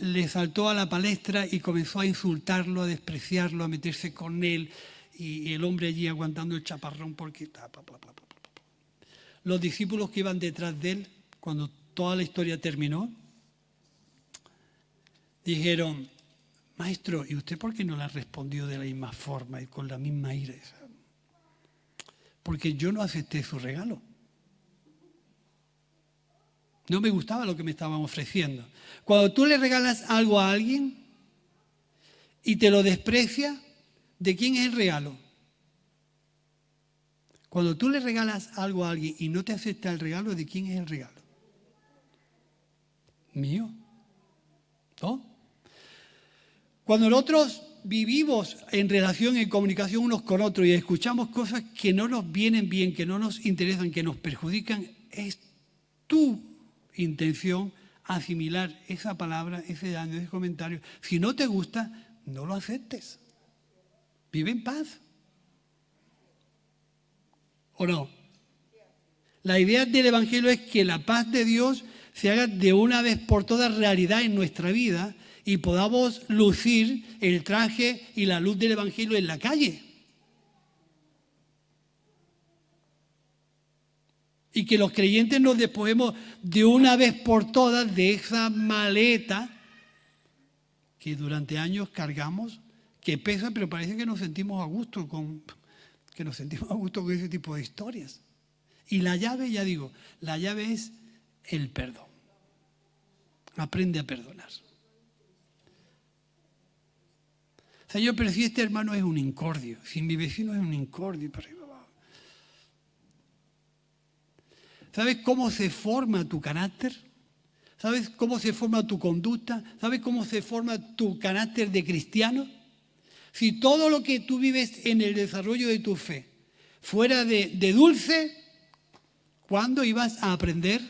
le saltó a la palestra y comenzó a insultarlo, a despreciarlo, a meterse con él. Y el hombre allí aguantando el chaparrón porque... Los discípulos que iban detrás de él, cuando toda la historia terminó, dijeron: maestro, ¿y usted por qué no le ha respondido de la misma forma y con la misma ira? Porque yo no acepté su regalo. No me gustaba lo que me estaban ofreciendo. Cuando tú le regalas algo a alguien y te lo desprecia, ¿de quién es el regalo? Cuando tú le regalas algo a alguien y no te acepta el regalo, ¿de quién es el regalo? Mío. ¿No? Cuando nosotros vivimos en relación, en comunicación unos con otros y escuchamos cosas que no nos vienen bien, que no nos interesan, que nos perjudican, es tu intención asimilar esa palabra, ese daño, ese comentario. Si no te gusta, no lo aceptes. Vive en paz. ¿O no? La idea del Evangelio es que la paz de Dios se haga de una vez por todas realidad en nuestra vida y podamos lucir el traje y la luz del Evangelio en la calle. Y que los creyentes nos despojemos de una vez por todas de esa maleta que durante años cargamos, que pesa, pero parece que nos sentimos a gusto con ese tipo de historias. Y la llave, ya digo, la llave es el perdón. Aprende a perdonar. Señor, pero si este hermano es un incordio, si mi vecino es un incordio, para arriba abajo. ¿Sabes cómo se forma tu carácter? ¿Sabes cómo se forma tu conducta? ¿Sabes cómo se forma tu carácter de cristiano? Si todo lo que tú vives en el desarrollo de tu fe fuera de dulce, ¿cuándo ibas a aprender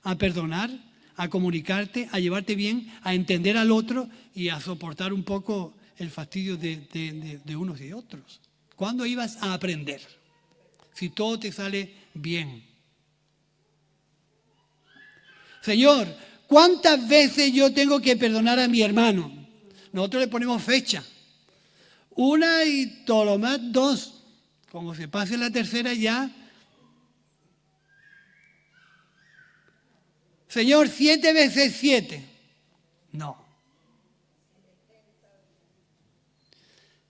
a perdonar, a comunicarte, a llevarte bien, a entender al otro y a soportar un poco el fastidio de unos y otros? ¿Cuándo ibas a aprender? Si todo te sale bien. Señor, ¿cuántas veces yo tengo que perdonar a mi hermano? Nosotros le ponemos fecha. 1 y todo lo más 2. Como se pase la tercera ya. Señor, 7 veces 7. No.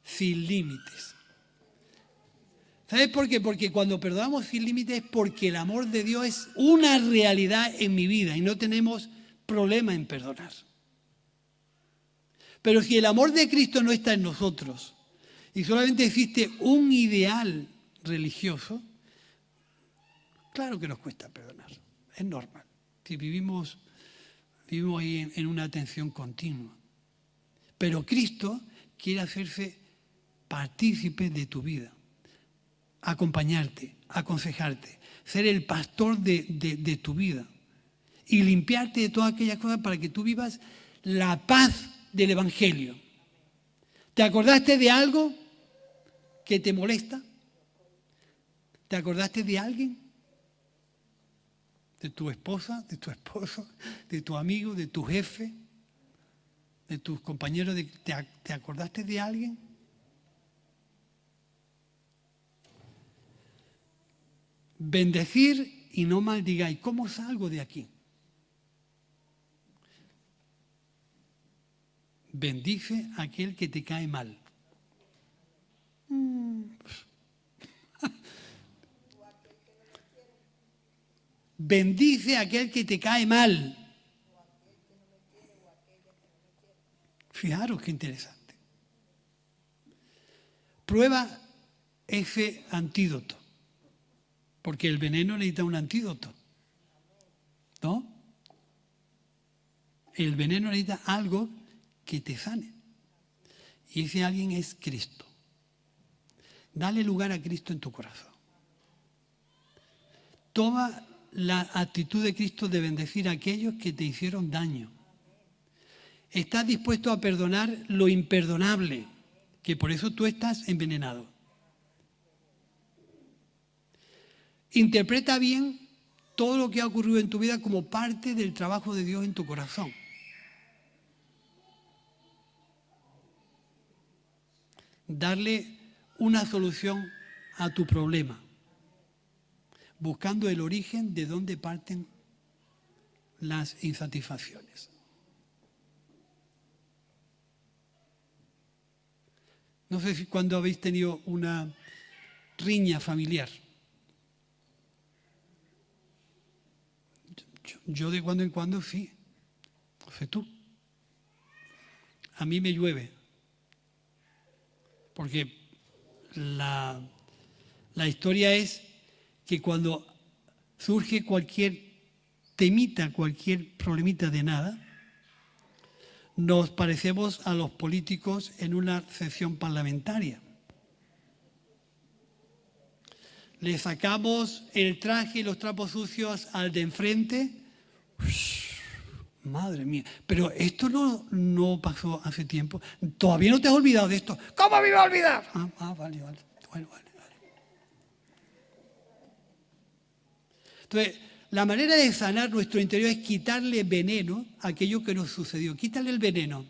Sin límites. ¿Sabes por qué? Porque cuando perdonamos sin límites es porque el amor de Dios es una realidad en mi vida y no tenemos problema en perdonar. Pero si el amor de Cristo no está en nosotros y solamente existe un ideal religioso, claro que nos cuesta perdonar. Es normal. Si vivimos ahí en una tensión continua. Pero Cristo quiere hacerse partícipe de tu vida. Acompañarte, aconsejarte, ser el pastor de tu vida y limpiarte de todas aquellas cosas para que tú vivas la paz del Evangelio. ¿Te acordaste de algo que te molesta? ¿Te acordaste de alguien? ¿De tu esposa, de tu esposo, de tu amigo, de tu jefe, de tus compañeros? ¿Te acordaste de alguien? Bendecir y no maldigáis. ¿Cómo salgo de aquí? Bendice a aquel que te cae mal. Bendice a aquel que te cae mal. Fijaros qué interesante. Prueba ese antídoto. Porque el veneno necesita un antídoto. ¿No? El veneno necesita algo que te sane. Y ese alguien es Cristo. Dale lugar a Cristo en tu corazón. Toma la actitud de Cristo de bendecir a aquellos que te hicieron daño. Estás dispuesto a perdonar lo imperdonable, que por eso tú estás envenenado. Interpreta bien todo lo que ha ocurrido en tu vida como parte del trabajo de Dios en tu corazón. Darle una solución a tu problema, buscando el origen de dónde parten las insatisfacciones. No sé si cuando habéis tenido una riña familiar. Yo de cuando en cuando sí. No sé tú. A mí me llueve. Porque la historia es que cuando surge cualquier temita, cualquier problemita de nada, nos parecemos a los políticos en una sesión parlamentaria. Le sacamos el traje y los trapos sucios al de enfrente. Madre mía, pero esto no pasó hace tiempo. ¿Todavía no te has olvidado de esto? ¿Cómo me iba a olvidar? Vale. Bueno, vale. Entonces, la manera de sanar nuestro interior es quitarle veneno a aquello que nos sucedió. Quítale el veneno.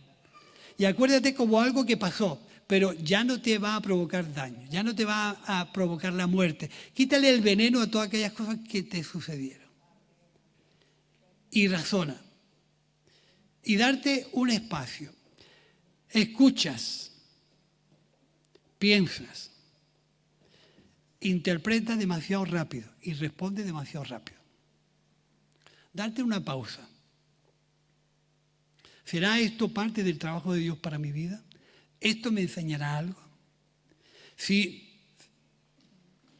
Y acuérdate como algo que pasó, pero ya no te va a provocar daño, ya no te va a provocar la muerte. Quítale el veneno a todas aquellas cosas que te sucedieron. Y razona. Y darte un espacio. Escuchas, piensas, interpreta demasiado rápido y responde demasiado rápido. Darte una pausa. ¿Será esto parte del trabajo de Dios para mi vida? ¿Esto me enseñará algo? Si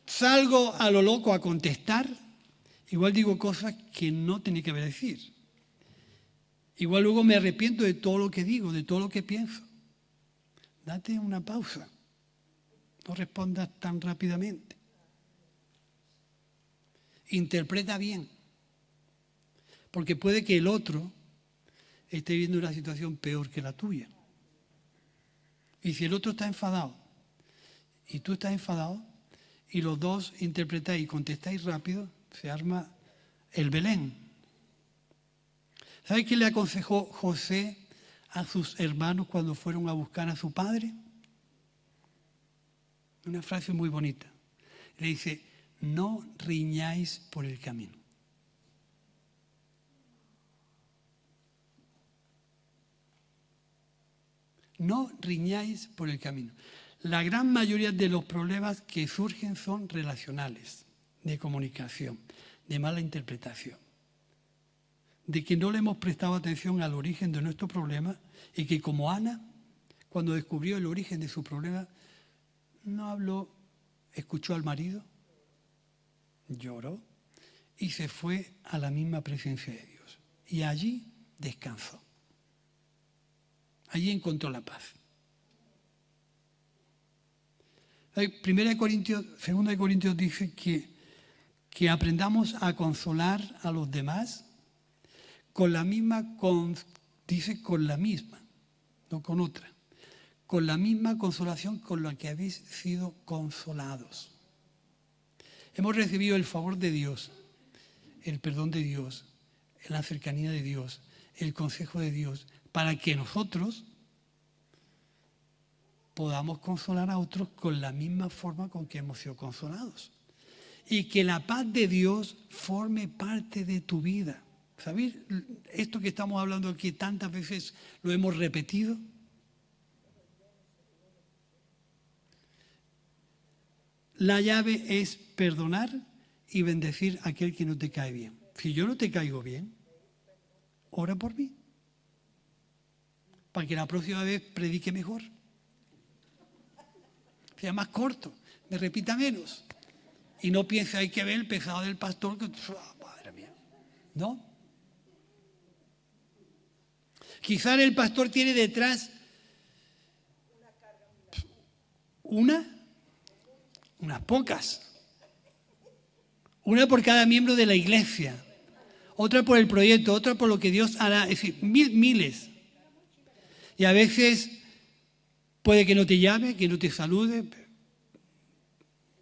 salgo a lo loco a contestar, igual digo cosas que no tenía que decir. Igual luego me arrepiento de todo lo que digo, de todo lo que pienso. Date una pausa. No respondas tan rápidamente. Interpreta bien. Porque puede que el otro esté viviendo una situación peor que la tuya. Y si el otro está enfadado y tú estás enfadado y los dos interpretáis y contestáis rápido, se arma el Belén. ¿Sabes qué le aconsejó José a sus hermanos cuando fueron a buscar a su padre? Una frase muy bonita. Le dice, no riñáis por el camino. No riñáis por el camino. La gran mayoría de los problemas que surgen son relacionales, de comunicación, de mala interpretación. De que no le hemos prestado atención al origen de nuestro problema y que como Ana, cuando descubrió el origen de su problema, no habló, escuchó al marido, lloró y se fue a la misma presencia de Dios. Y allí descansó. Allí encontró la paz. 2 Corintios dice que aprendamos a consolar a los demás con la misma, dice con la misma, no con otra, con la misma consolación con la que habéis sido consolados. Hemos recibido el favor de Dios, el perdón de Dios, la cercanía de Dios, el consejo de Dios, para que nosotros podamos consolar a otros con la misma forma con que hemos sido consolados. Y que la paz de Dios forme parte de tu vida. ¿Sabéis? Esto que estamos hablando aquí tantas veces lo hemos repetido. La llave es perdonar y bendecir a aquel que no te cae bien. Si yo no te caigo bien, ora por mí. Para que la próxima vez predique mejor. Sea más corto, me repita menos. Y no piense, hay que ver el pesado del pastor, que, madre mía. ¿No? Quizás el pastor tiene detrás unas pocas. Una por cada miembro de la iglesia. Otra por el proyecto, otra por lo que Dios hará. Es decir, miles. Y a veces puede que no te llame, que no te salude,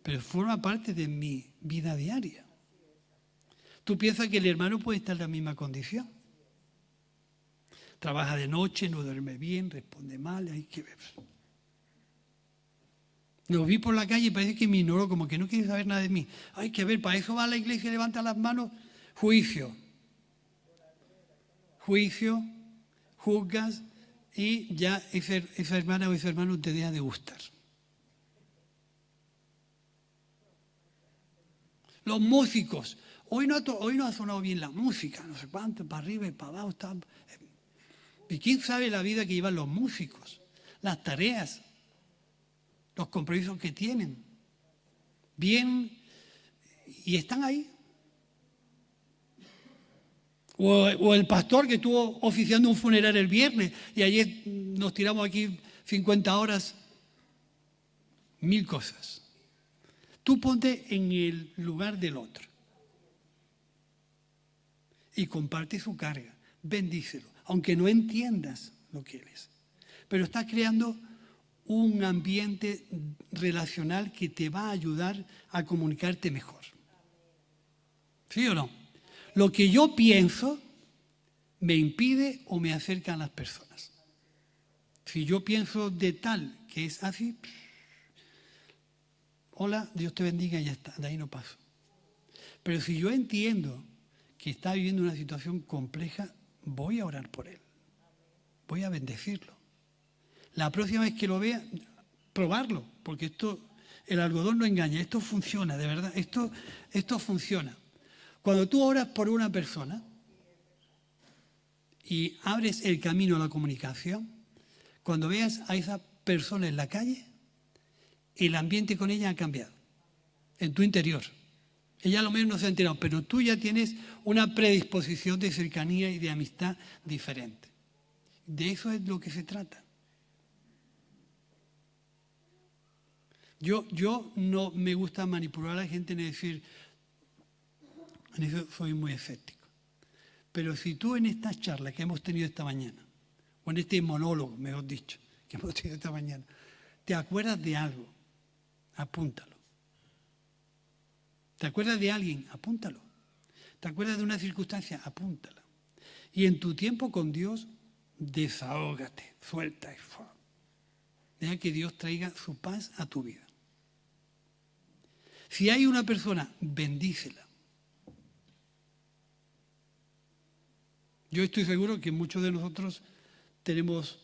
pero forma parte de mi vida diaria. Tú piensas que el hermano puede estar en la misma condición. Trabaja de noche, no duerme bien, responde mal, hay que ver. Lo vi por la calle y parece que me ignoró, como que no quiere saber nada de mí. Hay que ver, para eso va a la iglesia, levanta las manos, juicio. Juicio, juzgas y ya esa hermana o ese hermano te deja de gustar. Los músicos. Hoy no ha sonado bien la música, no sé cuánto, para arriba y para abajo. ¿Y quién sabe la vida que llevan los músicos? Las tareas, los compromisos que tienen. Bien, y están ahí. O el pastor que estuvo oficiando un funeral el viernes y ayer nos tiramos aquí 50 horas. 1000 cosas. Tú ponte en el lugar del otro y comparte su carga, bendícelo, aunque no entiendas lo que él es. Pero estás creando un ambiente relacional que te va a ayudar a comunicarte mejor. ¿Sí o no? Lo que yo pienso me impide o me acerca a las personas. Si yo pienso de tal que es así, hola, Dios te bendiga y ya está, de ahí no paso. Pero si yo entiendo que está viviendo una situación compleja, voy a orar por él. Voy a bendecirlo. La próxima vez que lo vea, probarlo, porque el algodón no engaña, esto funciona, de verdad, esto funciona. Cuando tú oras por una persona y abres el camino a la comunicación, cuando veas a esa persona en la calle, el ambiente con ella ha cambiado, en tu interior. Ella a lo menos no se ha enterado, pero tú ya tienes una predisposición de cercanía y de amistad diferente. De eso es lo que se trata. Yo no me gusta manipular a la gente ni decir, en eso soy muy escéptico. Pero si tú en esta charla que hemos tenido esta mañana, o en este monólogo, mejor dicho, que hemos tenido esta mañana, te acuerdas de algo, apúntalo. ¿Te acuerdas de alguien? Apúntalo. ¿Te acuerdas de una circunstancia? Apúntala. Y en tu tiempo con Dios, desahógate, suelta y fuera. Deja que Dios traiga su paz a tu vida. Si hay una persona, bendícela. Yo estoy seguro que muchos de nosotros tenemos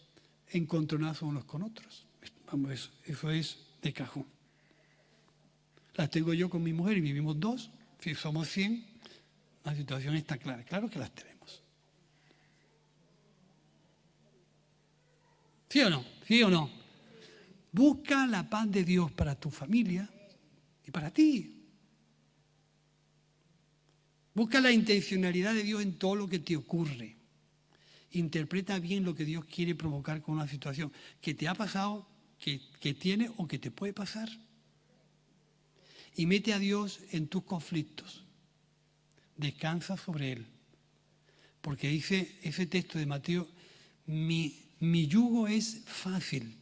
encontronazos unos con otros. Vamos, eso es de cajón. Las tengo yo con mi mujer y vivimos 2. Si somos 100, la situación está clara. Claro que las tenemos. ¿Sí o no? ¿Sí o no? Busca la paz de Dios para tu familia y para ti. Busca la intencionalidad de Dios en todo lo que te ocurre. Interpreta bien lo que Dios quiere provocar con una situación que te ha pasado, que tiene o que te puede pasar. Y mete a Dios en tus conflictos. Descansa sobre Él. Porque dice ese texto de Mateo, mi yugo es fácil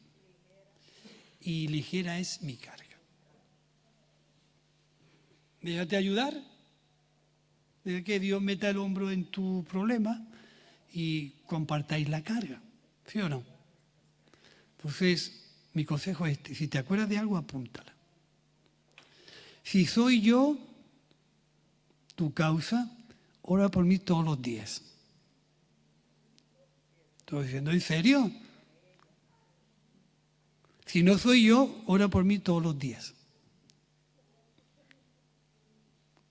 y ligera es mi carga. Déjate ayudar, deja que Dios meta el hombro en tu problema y compartáis la carga, ¿sí o no? Entonces, mi consejo es este: si te acuerdas de algo, apúntala. Si soy yo tu causa, ora por mí todos los días. Estoy diciendo, ¿en serio? Si no soy yo, ora por mí todos los días.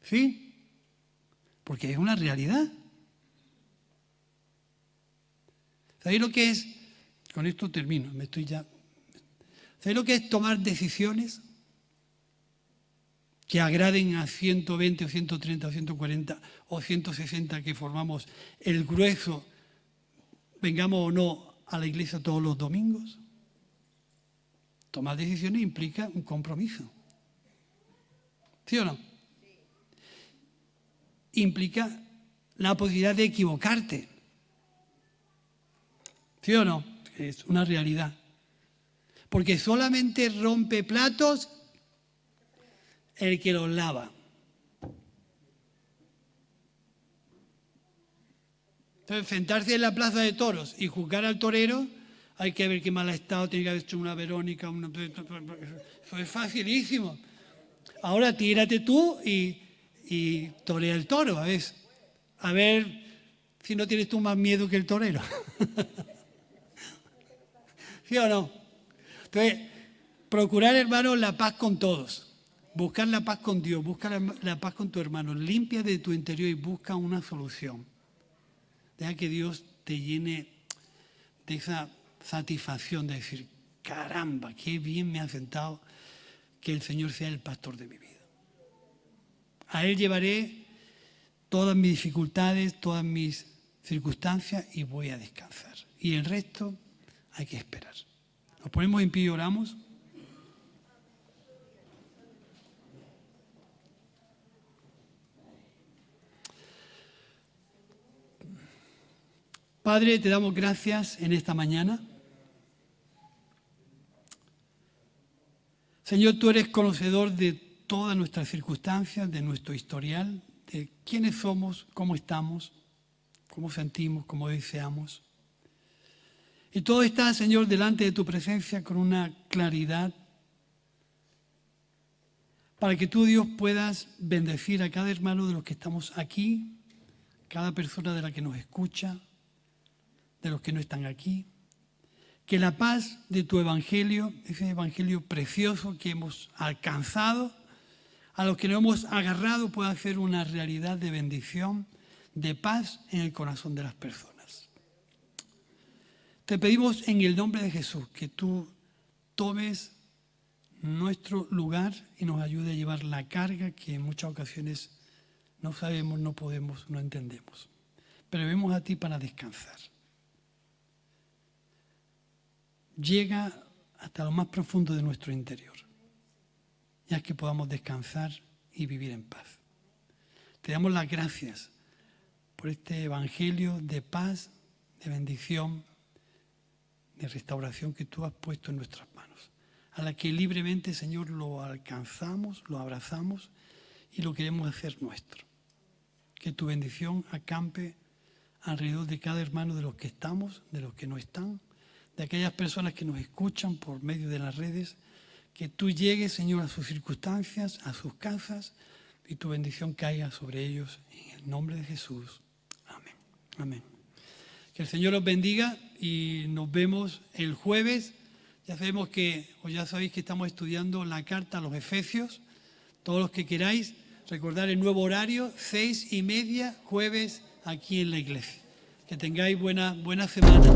¿Sí? Porque es una realidad. ¿Sabéis lo que es? Con esto termino, ¿sabéis lo que es tomar decisiones que agraden a 120 o 130 o 140 o 160 que formamos el grueso, vengamos o no a la iglesia todos los domingos? Tomar decisiones implica un compromiso. ¿Sí o no? Implica la posibilidad de equivocarte. ¿Sí o no? Es una realidad. Porque solamente rompe platos el que los lava. Entonces, sentarse en la plaza de toros y juzgar al torero, hay que ver qué mal ha estado, tiene que haber hecho una Verónica, eso es facilísimo. Ahora tírate tú y torea el toro, a ver si no tienes tú más miedo que el torero. ¿Sí o no? Entonces, procurar, hermanos, la paz con todos. Buscar la paz con Dios, buscar la paz con tu hermano. Limpia de tu interior y busca una solución. Deja que Dios te llene de esa satisfacción de decir, caramba, qué bien me ha sentado que el Señor sea el pastor de mi vida. A Él llevaré todas mis dificultades, todas mis circunstancias y voy a descansar. Y el resto hay que esperar. Nos ponemos en pie y oramos. Padre, te damos gracias en esta mañana. Señor, tú eres conocedor de todas nuestras circunstancias, de nuestro historial, de quiénes somos, cómo estamos, cómo sentimos, cómo deseamos. Y todo está, Señor, delante de tu presencia con una claridad para que tú, Dios, puedas bendecir a cada hermano de los que estamos aquí, cada persona de la que nos escucha, de los que no están aquí. Que la paz de tu evangelio, ese evangelio precioso que hemos alcanzado, a los que nos hemos agarrado, pueda ser una realidad de bendición, de paz en el corazón de las personas. Te pedimos en el nombre de Jesús que tú tomes nuestro lugar y nos ayude a llevar la carga que en muchas ocasiones no sabemos, no podemos, no entendemos. Pero vemos a ti para descansar. Llega hasta lo más profundo de nuestro interior, ya que podamos descansar y vivir en paz. Te damos las gracias por este evangelio de paz, de bendición, de restauración que tú has puesto en nuestras manos, a la que libremente, Señor, lo alcanzamos, lo abrazamos y lo queremos hacer nuestro. Que tu bendición acampe alrededor de cada hermano de los que estamos, de los que no están, de aquellas personas que nos escuchan por medio de las redes, que tú llegues, Señor, a sus circunstancias, a sus casas, y tu bendición caiga sobre ellos en el nombre de Jesús. Amén. Amén. Que el Señor los bendiga y nos vemos el jueves. Ya sabemos ya sabéis que estamos estudiando la carta a los Efesios. Todos los que queráis, recordar el nuevo horario, 6:30, jueves, aquí en la iglesia. Que tengáis buena semana.